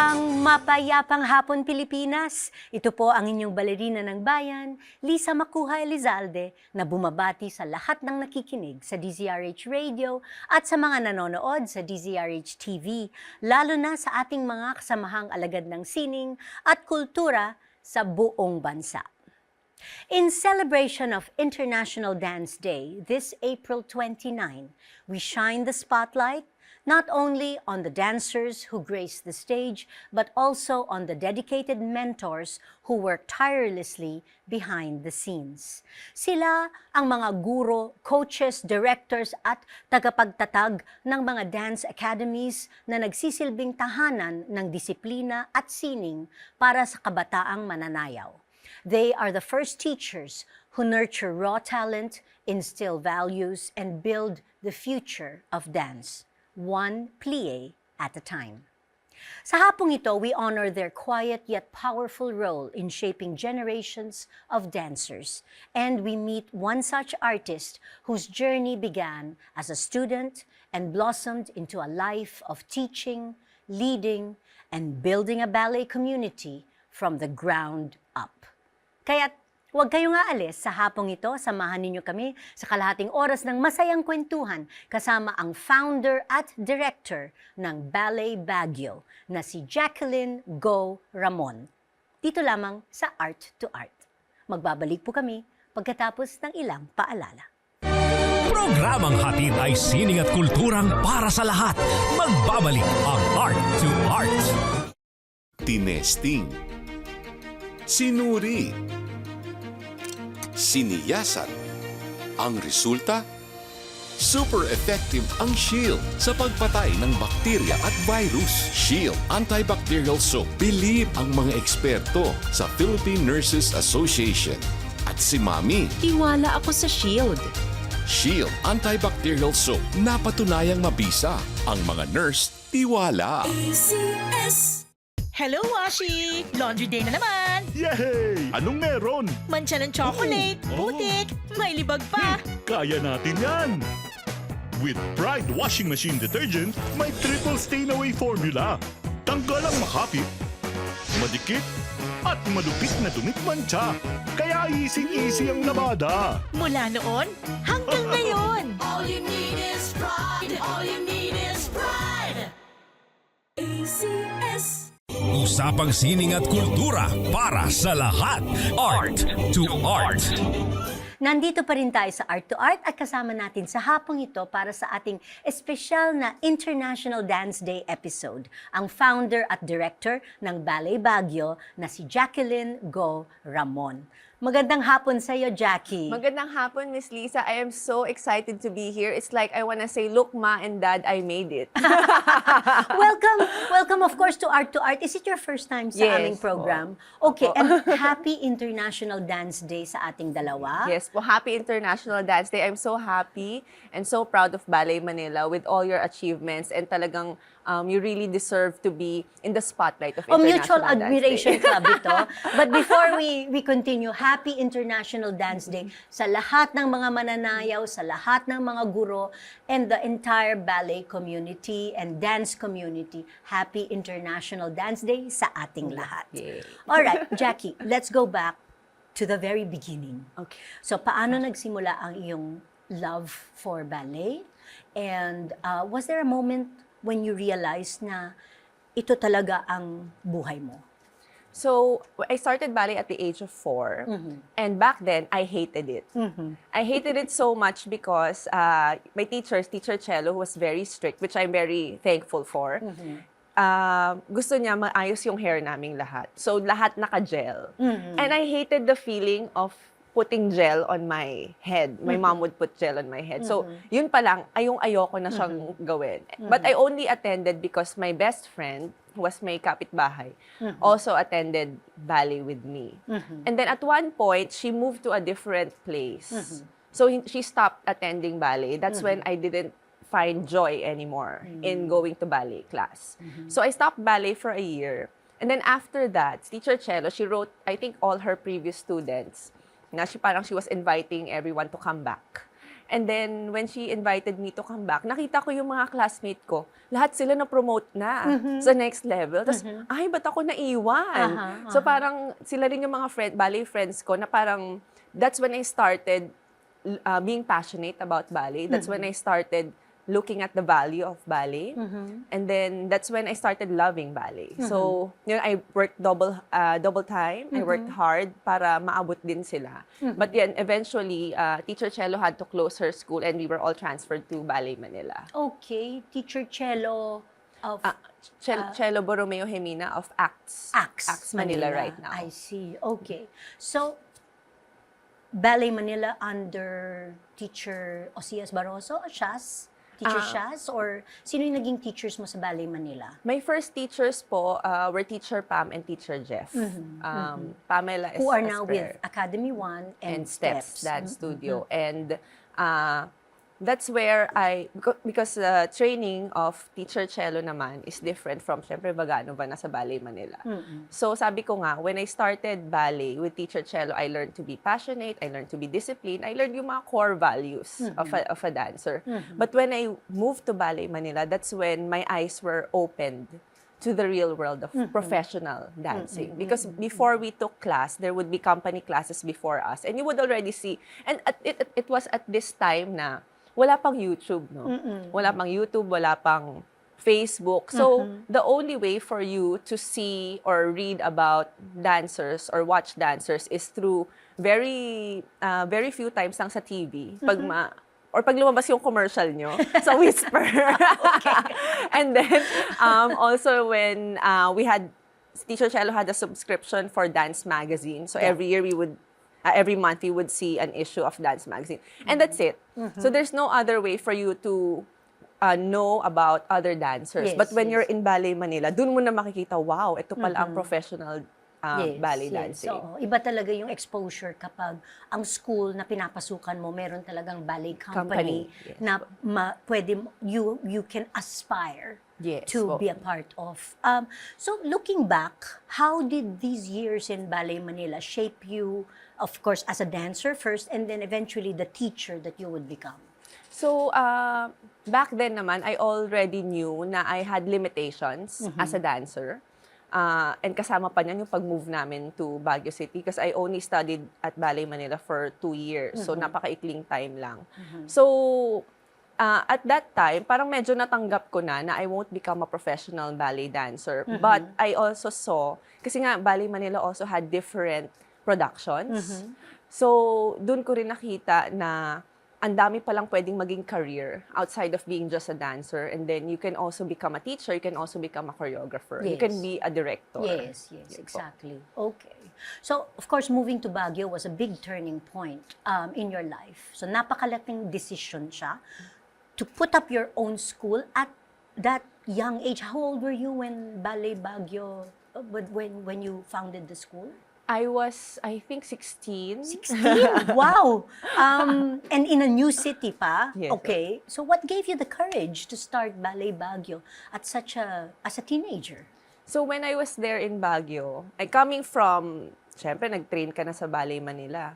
Isang mapayapang hapon Pilipinas. Ito po ang inyong balerina ng bayan, Lisa Macuja Elizalde, na bumabati sa lahat ng nakikinig sa DZRH Radio at sa mga nanonood sa DZRH TV, lalo na sa ating mga kasamahang alagad ng sining at kultura sa buong bansa. In celebration of International Dance Day this April 29, we shine the spotlight not only on the dancers who grace the stage, but also on the dedicated mentors who work tirelessly behind the scenes. Sila ang mga guro, coaches, directors at tagapagtatag ng mga dance academies na nagsisilbing tahanan ng disiplina at sining para sa kabataang mananayaw. They are the first teachers who nurture raw talent, instill values, and build the future of dance, one plie at a time. Sa hapong ito, we honor their quiet yet powerful role in shaping generations of dancers. And we meet one such artist whose journey began as a student and blossomed into a life of teaching, leading, and building a ballet community from the ground up. Kaya't huwag kayong aalis sa hapong ito. Samahan ninyo kami sa kalahating oras ng masayang kwentuhan kasama ang founder at director ng Ballet Baguio na si Jacqueline Go Ramon. Dito lamang sa Art to Art. Magbabalik po kami pagkatapos ng ilang paalala. Programang hatid ay sining at kulturang para sa lahat. Magbabalik ang Art to Art. Tinesting, sinuri, siniyasan. Ang resulta? Super effective ang Shield sa pagpatay ng bakterya at virus. Shield Antibacterial Soap. Believe ang mga eksperto sa Philippine Nurses Association. At si Mami. Tiwala ako sa Shield. Shield Antibacterial Soap. Napatunayang mabisa. Ang mga nurse, tiwala. Hello, Washi! Laundry day na naman! Yay! Anong meron? Mancha ng chocolate, putik, may libag pa. Kaya natin yan! With Pride Washing Machine Detergent, may triple stain-away formula. Tanggal ang makapit, madikit, at madupit na dumit mancha. Kaya easy-easy ang labada. Mula noon hanggang ngayon. All you need is pride. All you need is pride. ACS. Usapang sining at kultura para sa lahat. Art to Art. Nandito pa rin tayo sa Art to Art at kasama natin sa hapong ito para sa ating espesyal na International Dance Day episode, ang founder at director ng Ballet Baguio na si Jacqueline Go Ramon. Magandang hapon sa iyo, Jackie. Magandang hapon, Miss Lisa. I am so excited to be here. It's like I want to say, look, Ma and Dad, I made it. Welcome of course to Art to Art. Is it your first time sa aming program? Okay, and happy International Dance Day sa ating dalawa. Yes po, happy International Dance Day. I'm so happy and so proud of Ballet Manila with all your achievements, and talagang you really deserve to be in the spotlight of International Mutual Dance Admiration Day. Club ito. But before we continue, happy International Dance Day sa lahat ng mga mananayaw, sa lahat ng mga guro, and the entire ballet community and dance community. Happy International Dance Day sa ating lahat. Yay. Alright, Jackie, let's go back to the very beginning. Okay. So, paano nagsimula ang iyong love for ballet? And was there a moment when you realized na ito talaga ang buhay mo? So, I started ballet at the age of 4. And back then, I hated it. I hated it so much because my teacher Cello, who was very strict, which I'm very thankful for, gusto niya maayos yung hair naming lahat. So, lahat naka-gel. And I hated the feeling of putting gel on my head. My mom would put gel on my head. So, yun pa lang, ayoko na siyang gawin. But I only attended because my best friend, who was my kapitbahay, also attended ballet with me. And then at one point, she moved to a different place. So, she stopped attending ballet. That's when I didn't find joy anymore in going to ballet class. So, I stopped ballet for a year. And then after that, Teacher Cello, she wrote, I think, all her previous students, na she was inviting everyone to come back. And then, when she invited me to come back, nakita ko yung mga classmate ko, lahat sila na-promote na sa next level. Tapos, ay, ba't ako naiwan? So, parang sila rin yung mga ballet friends ko na parang, that's when I started being passionate about ballet. That's when I started looking at the value of ballet. And then, that's when I started loving ballet. So, I worked double time. I worked hard para maabot din sila. But then, eventually, Teacher Cello had to close her school and we were all transferred to Ballet Manila. Okay, Teacher Cello of Cello Borromeo Jimena of Acts Manila right now. I see. Okay. So, Ballet Manila under Teacher Osias Barroso, Shaz? Teacher Shaz? Or sino yung naging teachers mo sa Ballet Manila? My first teachers po were Teacher Pam and Teacher Jeff. Pamela is Who are now Esper. with Academy 1 and Steps Dance Studio. And that's where because the training of Teacher Cello naman is different from, syempre, Baganova na sa Ballet Manila. So sabi ko nga, when I started ballet with Teacher Cello, I learned to be passionate, I learned to be disciplined, I learned yung mga core values of a dancer. But when I moved to Ballet Manila, that's when my eyes were opened to the real world of professional dancing. Because before we took class, there would be company classes before us. And you would already see, and it was at this time na wala pang YouTube, no? Wala pang YouTube, wala pang Facebook. So, the only way for you to see or read about dancers or watch dancers is through very few times lang sa TV. Pag lumabas yung commercial nyo sa Whisper. And then, also when Teacher Cello had a subscription for Dance Magazine. So, every year every month we would see an issue of Dance Magazine. And that's it. So there's no other way for you to know about other dancers. But when you're in Ballet Manila, dun mo na makikita, wow, ito pala ang professional ballet dancing. So, iba talaga yung exposure kapag ang school na pinapasukan mo, meron talagang ballet company. Yes. Na you can aspire Yes, to po. be a part of. So, looking back, how did these years in Ballet Manila shape you, of course, as a dancer first, and then eventually the teacher that you would become? So, back then naman, I already knew na I had limitations as a dancer. And kasama pa niyan yung pag-move namin to Baguio City because I only studied at Ballet Manila for 2 years. So, napakaikling time lang. So, at that time, parang medyo natanggap ko na I won't become a professional ballet dancer. But I also saw, kasi nga Ballet Manila also had different productions. So, dun ko rin nakita na ang dami palang pwedeng maging career outside of being just a dancer. And then you can also become a teacher, you can also become a choreographer. You can be a director. Yes, Yun po. exactly. Okay. So, of course, moving to Baguio was a big turning point in your life. So, napakalaking decision siya to put up your own school at that young age. How old were you when Ballet Baguio, when you founded the school? I was, I think, 16. 16? Wow! And in a new city pa? Yes. Okay. So what gave you the courage to start Ballet Baguio as a teenager? So when I was there in Baguio, coming from, syempre, nag-train ka na sa Ballet Manila.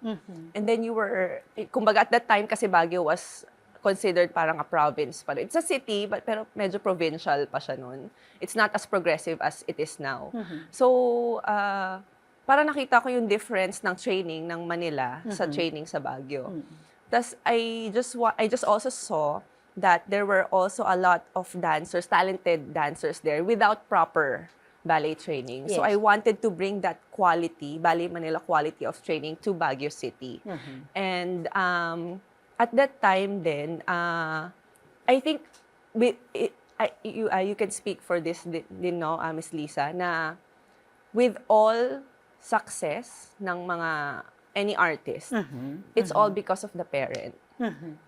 And then you were, kumbaga at that time kasi Baguio was considered parang a province pa rin. It's a city, pero medyo provincial pa siya nun. It's not as progressive as it is now. So, parang nakita ko yung difference ng training ng Manila sa training sa Baguio. Tapos, I just also saw that there were also a lot of dancers, talented dancers there without proper ballet training. So, I wanted to bring that quality, Ballet Manila quality of training to Baguio City. And, at that time then, I think you can speak for this din, no, Miss Lisa, na with all success ng any artist, it's all because of the parent.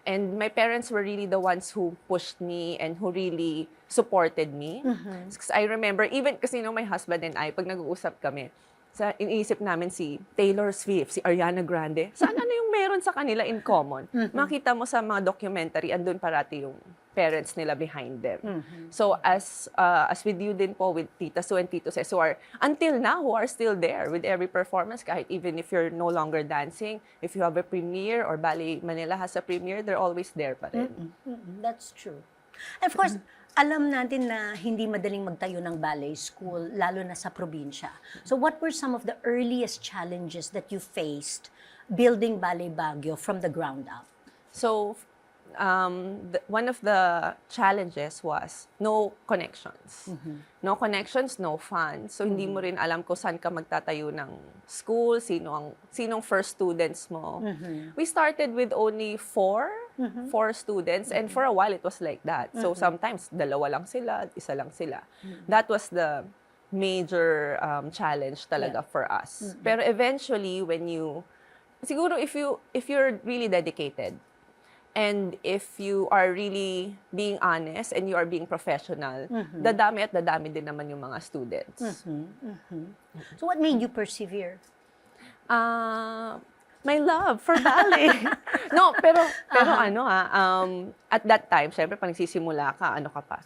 And my parents were really the ones who pushed me and who really supported me. Because I remember, even kasi my husband and I, pag nag-uusap kami, iniisip namin si Taylor Swift, si Ariana Grande. Sana ano yung meron sa kanila in common? Makita mo sa mga documentary, andun parati yung parents nila behind them. So as with you din po, with Tita Sue and Tito Ses, who are until now who are still there with every performance, kahit even if you're no longer dancing, if you have a premiere or Ballet Manila has a premiere, they're always there pa rin. That's true. And of course, alam natin na hindi madaling magtayo ng ballet school, lalo na sa probinsya. So what were some of the earliest challenges that you faced building Ballet Baguio from the ground up? So one of the challenges was no connections. No connections, no funds. So hindi mo rin alam kung saan ka magtatayo ng school, sinong first students mo. We started with only four students, and for a while it was like that. So sometimes dalawa lang sila, isa lang sila. That was the major challenge talaga for us. Pero eventually siguro if you're really dedicated, and if you are really being honest and you are being professional, dadami at dadami din naman yung mga students. So what made you persevere? My love for ballet. No, pero at that time, syempre pag nagsisimula ka, ano ka pa?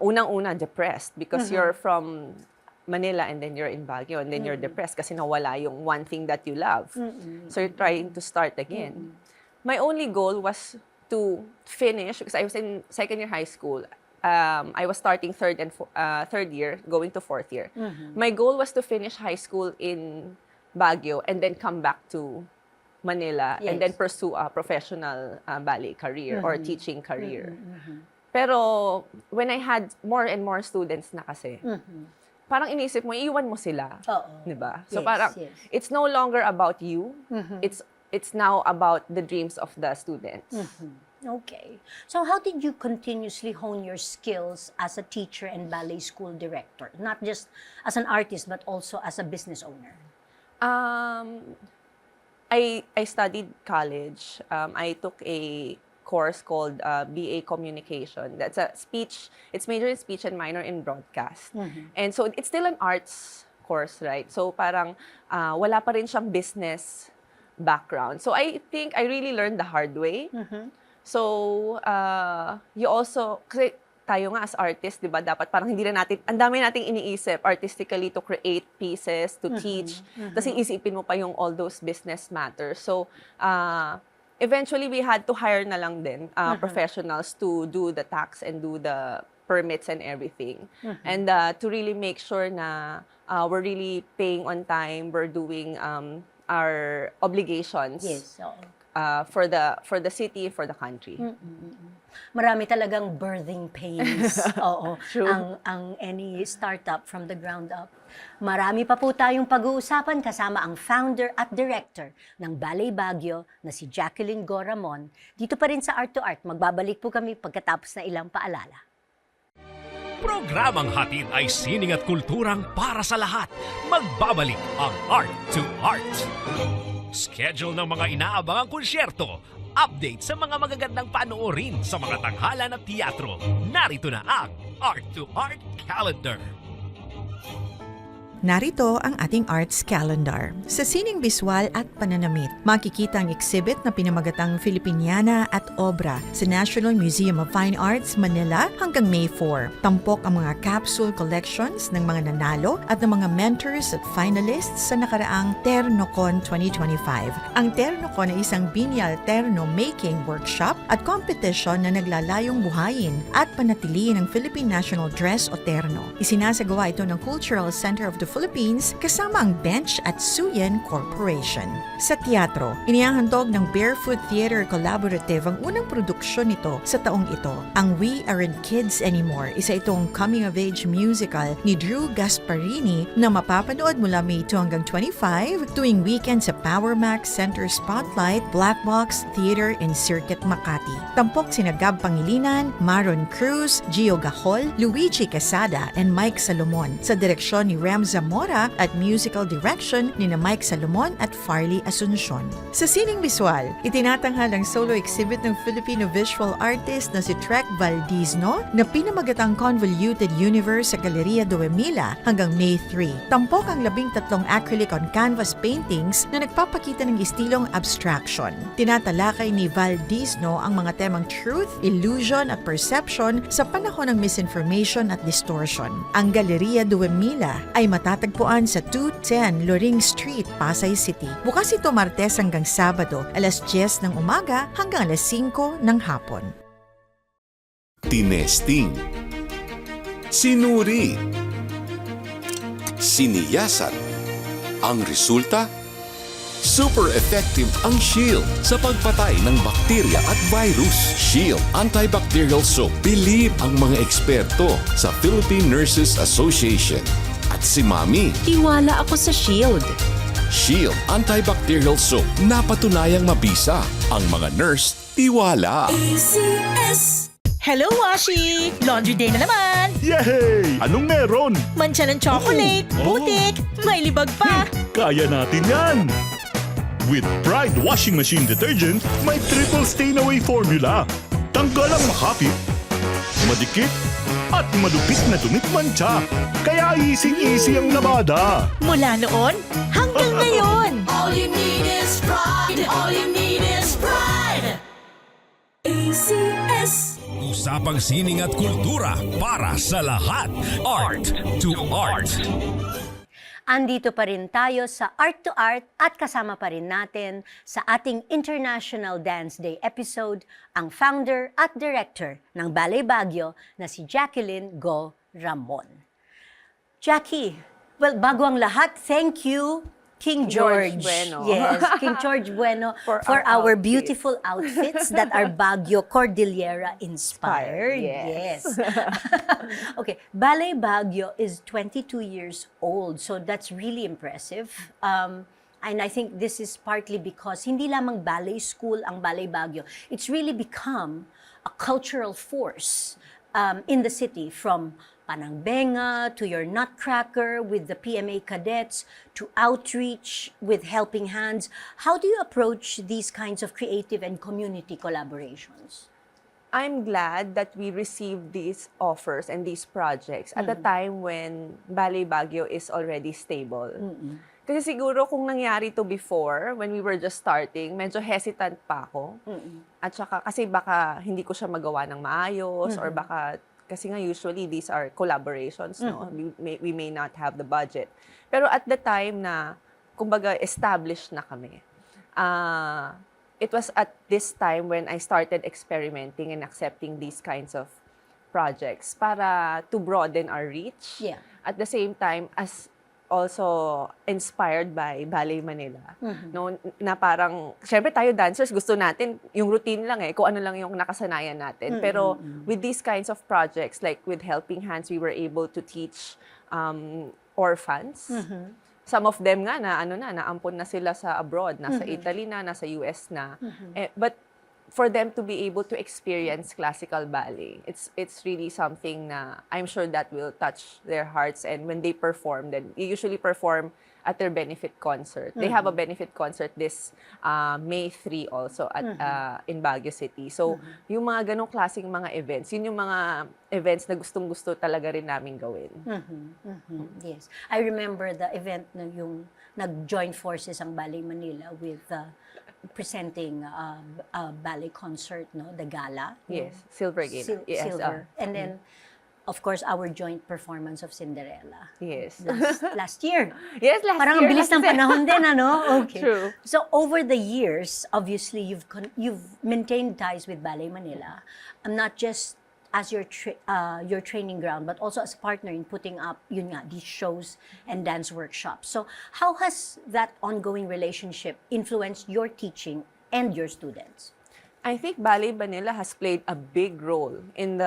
Unang-una, depressed because you're from Manila and then you're in Baguio and then you're depressed kasi nawala yung one thing that you love. So you're trying to start again. My only goal was to finish, because I was in second year high school. I was starting third year, going to fourth year. My goal was to finish high school in Baguio and then come back to Manila and then pursue a professional ballet career or teaching career. Pero when I had more and more students na kasi, parang inisip mo, iiwan mo sila. Diba? So parang, it's no longer about you. It's now about the dreams of the students. Okay. So how did you continuously hone your skills as a teacher and ballet school director? Not just as an artist, but also as a business owner? I studied college. I took a course called BA Communication. That's it's major in speech and minor in broadcast. And so it's still an arts course, right? So parang wala pa rin siyang business background. So I think I really learned the hard way. So you also, kasi tayo nga as artists, di ba, dapat parang hindi na natin, ang dami nating iniisip artistically to create pieces, to teach. Tapos iisipin mo pa yung all those business matters. So eventually we had to hire na lang din professionals to do the tax and do the permits and everything. And to really make sure na we're really paying on time, we're doing our obligations for the city, for the country. Marami talagang birthing pains. Oo. True. Ang any startup from the ground up. Marami pa po tayong pag-uusapan kasama ang founder at director ng Ballet Baguio na si Jacqueline Go Ramon. Dito pa rin sa Art to Art. Magbabalik po kami pagkatapos na ilang paalala. Programang hatid ay sining at kulturang para sa lahat. Magbabalik ang Art to Art. Schedule ng mga inaabangang konsyerto. Update sa mga magagandang panoorin sa mga tanghalan at teatro. Narito na ang Art to Art Calendar. Narito ang ating arts calendar. Sa sining biswal at pananamit, makikita ang exhibit na pinamagatang Filipiniana at Obra sa National Museum of Fine Arts, Manila hanggang May 4. Tampok ang mga capsule collections ng mga nanalo at ng mga mentors at finalists sa nakaraang Ternocon 2025. Ang Ternocon ay isang biennial terno making workshop at competition na naglalayong buhayin at panatiliin ang Philippine National Dress o terno. Isinasagawa ito ng Cultural Center of the Philippines kasama ang Bench at Suyen Corporation. Sa teatro, inihahandog ng Barefoot Theater Collaborative ang unang produksyon nito sa taong ito. Ang We Aren't Kids Anymore, isa itong coming-of-age musical ni Drew Gasparini na mapapanood mula May 2 hanggang 25 tuwing weekend sa Power Max Center Spotlight, Black Box Theater and Circuit Makati. Tampok sina Gab Pangilinan, Maron Cruz, Gio Gahol, Luigi Casada and Mike Salomon sa direksyon ni Ramza Zamora at musical direction ni Mike Salomon at Farley Asuncion. Sa sining biswal, itinatanghal ang solo exhibit ng Filipino visual artist na si Trek Valdizno na pinamagatang Convoluted Universe sa Galeria 2000 hanggang May 3. Tampok ang 13 acrylic on canvas paintings na nagpapakita ng istilong abstraction. Tinatalakay ni Valdizno ang mga temang truth, illusion at perception sa panahon ng misinformation at distortion. Ang Galeria 2000 ay matatagpuan sa 210 Loring Street, Pasay City. Bukas ito Martes hanggang Sabado, alas 10 ng umaga hanggang alas 5 ng hapon. Tinesting, sinuri, siniyasan. Ang resulta? Super effective ang Shield sa pagpatay ng bakterya at virus. Shield Antibacterial Soap. Believe ang mga eksperto sa Philippine Nurses Association. At si Mami, Tiwala ako sa Shield. Shield Antibacterial Soap. Napatunayang mabisa. Ang mga nurse, tiwala. Hello, Washi! Laundry day na naman! Yay! Anong meron? Mancha ng chocolate, putik, may libag pa! Kaya natin yan! With Pride Washing Machine Detergent, may triple stain-away formula. Tanggal ang makapit, madikit, at madupit na dumit-mancha. Kaya easy-easy ang labada. Mula noon hanggang ngayon! All you need is pride. All you need is pride. ACS. Usapang sining at kultura para sa lahat. Art to Art. Andito pa rin tayo sa Art to Art at kasama pa rin natin sa ating International Dance Day episode ang founder at director ng Ballet Baguio na si Jacqueline Go Ramon. Jackie, well, bago ang lahat, thank you, King George. Bueno. Yes, King George Bueno for our outfits. beautiful outfits that are Baguio Cordillera inspired. Yes. Okay, Ballet Baguio is 22 years old, so that's really impressive. And I think this is partly because hindi lamang ballet school ang Ballet Baguio. It's really become a cultural force in the city, from Panangbenga to your Nutcracker with the PMA cadets to outreach with Helping Hands. How do you approach these kinds of creative and community collaborations? I'm glad that we received these offers and these projects at the time when Ballet Baguio is already stable. Kasi siguro kung nangyari to before, when we were just starting, medyo hesitant pa ako. At saka kasi baka hindi ko siya magawa ng maayos or baka kasi nga usually these are collaborations, no? We may not have the budget. Pero at the time na kumbaga established na kami, it was at this time when I started experimenting and accepting these kinds of projects para to broaden our reach. Yeah. At the same time, as also inspired by Ballet Manila. No, na parang, syempre tayo dancers, gusto natin yung routine lang kung ano lang yung nakasanayan natin. Pero with these kinds of projects, like with Helping Hands, we were able to teach orphans. Some of them nga naampon na sila sa abroad, nasa Italy na, nasa US na. But for them to be able to experience classical ballet, it's really something na I'm sure that will touch their hearts. And when they perform, then they usually perform at their benefit concert. They have a benefit concert this May 3 also at in Baguio City. So yung mga ganong klaseng mga events, yun yung mga events na gustong-gusto talaga rin namin gawin. Yes. I remember the event na yung nag-join forces ang Ballet Manila with presenting a ballet concert, no, the gala. Yes, Silver Gala. Yes, Silver. And then, of course, our joint performance of Cinderella. Yes. Last year. Yes, last Parang year. ang bilis ng panahon din, ano? Okay. True. So, over the years, obviously, you've maintained ties with Ballet Manila. Not just as your training ground, but also as a partner in putting up these shows and dance workshops. So how has that ongoing relationship influenced your teaching and your students? I think Ballet Manila has played a big role in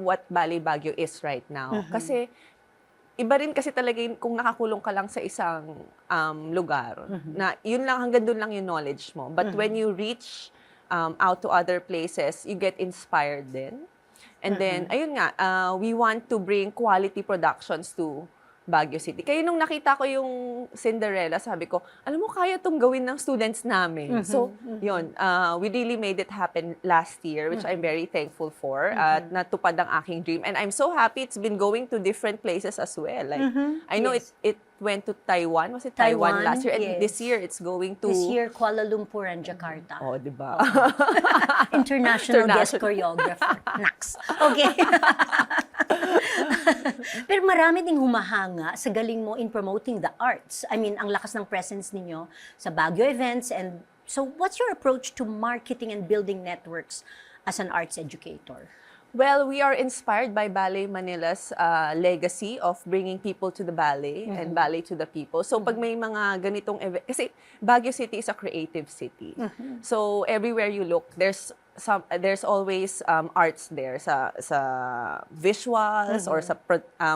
what Ballet Baguio is right now. Kasi iba rin kasi talaga kung nakakulong ka lang sa isang lugar na yun lang, hanggang doon lang yung knowledge mo. But when you reach out to other places, you get inspired din. And then, ayun nga, we want to bring quality productions to Baguio City. Kaya nung nakita ko yung Cinderella, sabi ko, alam mo, kaya itong gawin ng students namin. So, yun, we really made it happen last year, which I'm very thankful for. At natupad ang aking dream. And I'm so happy it's been going to different places as well. Like, I know Yes. it went to Taiwan. Was it Taiwan last year? And yes. this year, it's going to... This year, Kuala Lumpur and Jakarta. Oh, di ba? International guest International. choreographer. Naks. Okay. Pero marami ding humahanga sa galing mo in promoting the arts. I mean, ang lakas ng presence ninyo sa Baguio events. And so, what's your approach to marketing and building networks as an arts educator? Well, we are inspired by Ballet Manila's legacy of bringing people to the ballet and ballet to the people. So pag may mga ganitong event, kasi Baguio City is a creative city. So everywhere you look, there's always arts there sa visuals or sa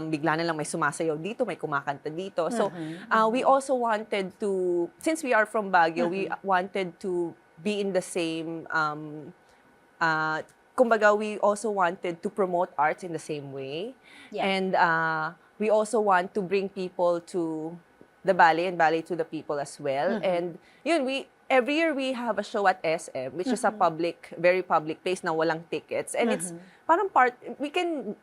bigla na lang may sumasayaw dito, may kumakanta dito. So we also wanted to, since we are from Baguio, we wanted to be in the same kumbaga, we also wanted to promote arts in the same way. Yeah. And we also want to bring people to the ballet and ballet to the people as well. And yun, every year we have a show at SM, which is a very public place na walang tickets. And it's parang we can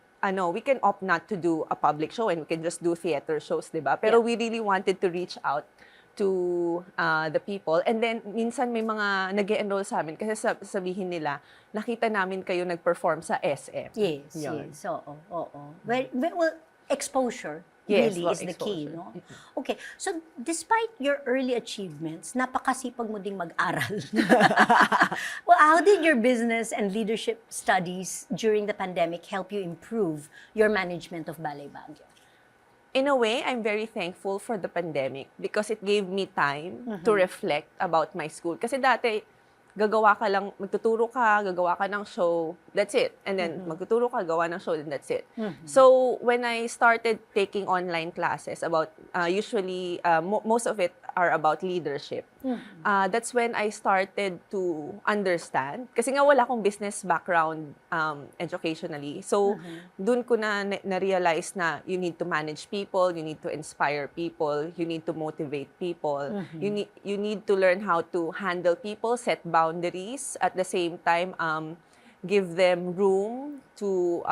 opt not to do a public show and we can just do theater shows, diba? Pero we really wanted to reach out to the people. And then, minsan may mga nag-e-enroll sa amin kasi sabihin nila, nakita namin kayo nag-perform sa SM. Yes, Yun. yes. Oo. Well, exposure Yes, really well, is the key, exposure. no? Okay. So, despite your early achievements, napakasipag mo ding mag-aral. Well, how did your business and leadership studies during the pandemic help you improve your management of Ballet Baguio? In a way, I'm very thankful for the pandemic because it gave me time to reflect about my school. Kasi dati, magtuturo ka, gagawa ka ng show, that's it. And then, magtuturo ka, gawa ng show, and that's it. So, when I started taking online classes about, usually, most of it are about leadership. That's when I started to understand. Kasi nga wala akong business background educationally. So, dun ko na-realize na you need to manage people, you need to inspire people, you need to motivate people, you need to learn how to handle people, set boundaries, at the same time, give them room to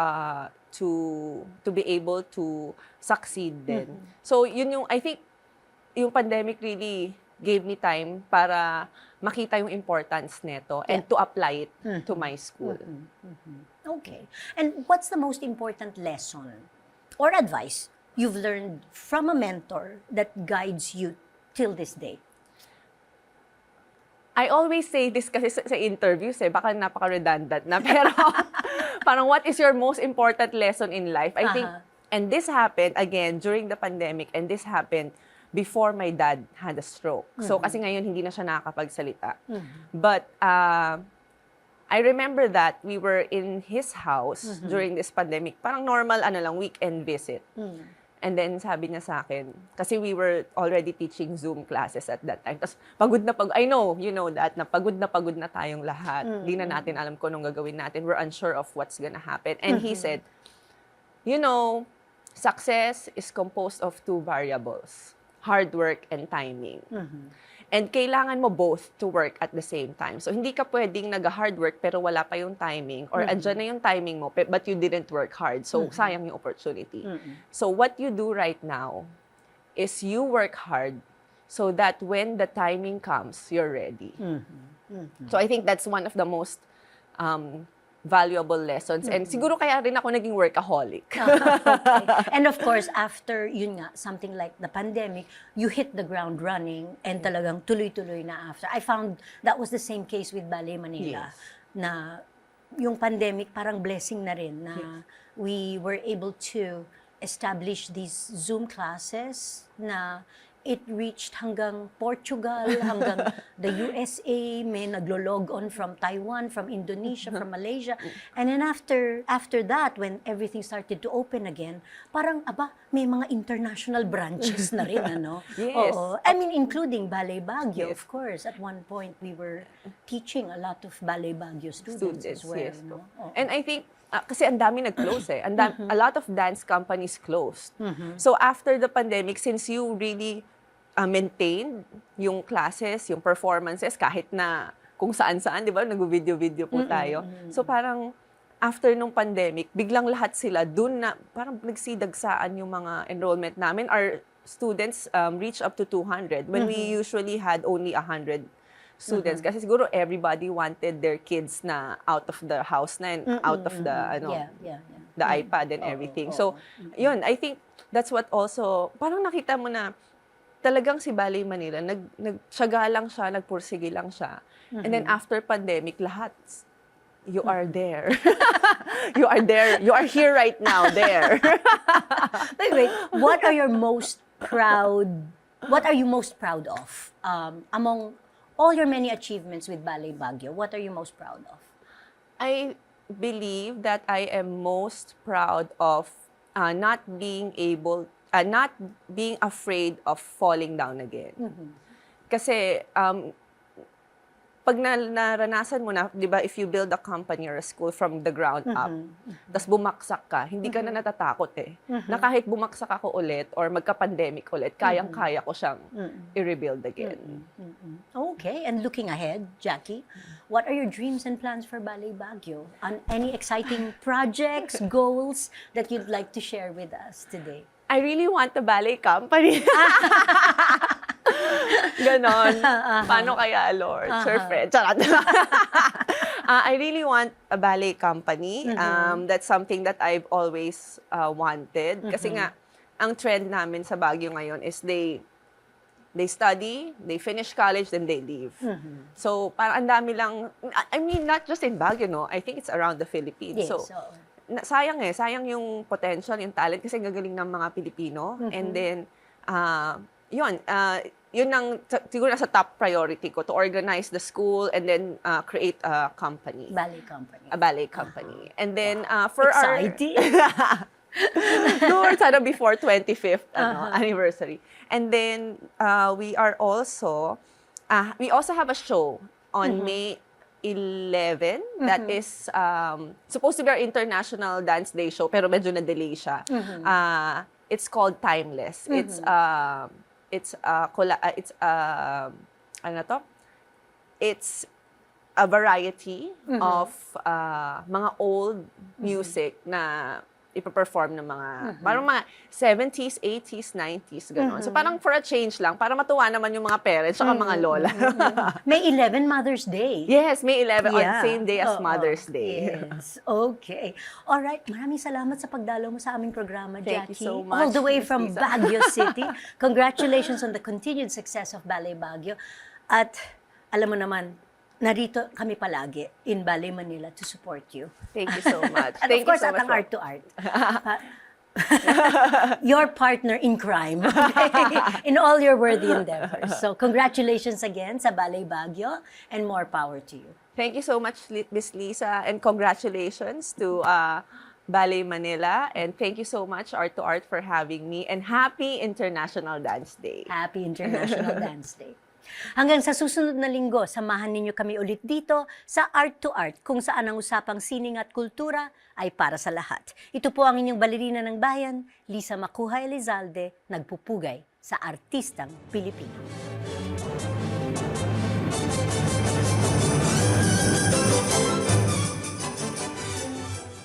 be able to succeed din. So, yun yung, I think, yung pandemic really gave me time para makita yung importance nito and to apply it to my school. Okay. And what's the most important lesson or advice you've learned from a mentor that guides you till this day? I always say this kasi sa interviews baka napaka-redundant na, pero parang what is your most important lesson in life? I think, and this happened again during the pandemic, and this happened before my dad had a stroke. So kasi ngayon hindi na siya nakakapagsalita. But I remember that we were in his house during this pandemic. Parang normal weekend visit. And then sabi niya sa akin, kasi we were already teaching Zoom classes at that time. Tapos I know, you know that, na pagod na tayong lahat. Di na natin alam kung anong gagawin natin. We're unsure of what's gonna happen. And he said, you know, success is composed of two variables: hard work and timing. And kailangan mo both to work at the same time. So, hindi ka pwedeng nag-hard work pero wala pa yung timing, or andyan na yung timing mo but you didn't work hard. So, sayang yung opportunity. So, what you do right now is you work hard so that when the timing comes, you're ready. So, I think that's one of the most valuable lessons. And siguro kaya rin ako naging workaholic. Okay. And of course, after yun nga, something like the pandemic, you hit the ground running and talagang tuloy-tuloy na after. I found that was the same case with Ballet Manila. Yes. Na yung pandemic parang blessing na rin na we were able to establish these Zoom classes na it reached hanggang Portugal, hanggang the USA, may naglo-log on from Taiwan, from Indonesia, from Malaysia. And then after that, when everything started to open again, parang, may mga international branches na rin, ano? Yes. Oo. I mean, including Ballet Baguio, Yes. of course. At one point, we were teaching a lot of Ballet Baguio students as well. Yes. No? Oo. And I think kasi ang dami nag-close eh. A lot of dance companies closed. So after the pandemic, since you really maintained yung classes, yung performances, kahit na kung saan-saan, di ba? Nag-video-video po tayo. So parang after nung pandemic, biglang lahat sila dun na parang nagsidagsaan yung mga enrollment namin. Our students reach up to 200 when we usually had only 100 students. Kasi siguro everybody wanted their kids na out of the house na and out of the the iPad and everything. So, yun, I think that's what also, parang nakita mo na talagang si Ballet Manila, nagtyaga lang siya, nagpursige lang siya. And then after pandemic, lahat, you are there. You are there. You are here right now, there. Wait, what are you most proud of among all your many achievements with Ballet Baguio? What are you most proud of? I believe that I am most proud of not being afraid of falling down again. Kasi pag naranasan mo na, di ba, if you build a company or a school from the ground up, tas bumaksak ka, hindi ka na natatakot eh. Na kahit bumaksak ako ulit or magka-pandemic ulit, kayang-kaya ko siyang i-rebuild again. Okay, and looking ahead, Jackie, what are your dreams and plans for Ballet Baguio? Any exciting projects, goals that you'd like to share with us today? I really want a ballet company. Ganon. Paano kaya, Lord? Sir Fred. Charot. I really want a ballet company. That's something that I've always wanted. Kasi nga, ang trend namin sa Baguio ngayon is they study, they finish college, then they leave. So, parang ang dami lang, I mean, not just in Baguio, no? I think it's around the Philippines. Yes, so sayang yung potential, yung talent, kasi gagaling ng mga Pilipino. And then, yun ang siguro nasa top priority ko, to organize the school and then create a company. Ballet company. A ballet company. And then, for Exciting. No, sana before 25th anniversary. And then, we also have a show on May 11. That is supposed to be our International Dance Day show, pero medyo na-delay siya. It's called Timeless. It's a variety of mga old music na ipa-perform ng mga, parang mga 70s, 80s, 90s, gano'n. So parang for a change lang, para matuwa naman yung mga parents at mga lola. May 11 Mother's Day. Yes, May 11, on the same day as Mother's Day. Yes, okay. Alright, maraming salamat sa pagdalo mo sa aming programa, Thank Jackie. you so much, All the way Miss from Lisa. Baguio City. Congratulations on the continued success of Ballet Baguio. At alam mo naman, narito kami palagi in Ballet Manila to support you. Thank you so much. And Thank of course, you so at much ang Art to Art. Your partner in crime, okay? In all your worthy endeavors. So congratulations again sa Ballet Baguio and more power to you. Thank you so much, Miss Lisa, and congratulations to Ballet Manila. And thank you so much, Art to Art, for having me. And happy International Dance Day. Happy International Dance Day. Hanggang sa susunod na linggo, samahan ninyo kami ulit dito sa Art to Art, kung saan ang usapang sining at kultura ay para sa lahat. Ito po ang inyong balerina ng bayan, Lisa Macuja Elizalde, nagpupugay sa artistang Pilipino.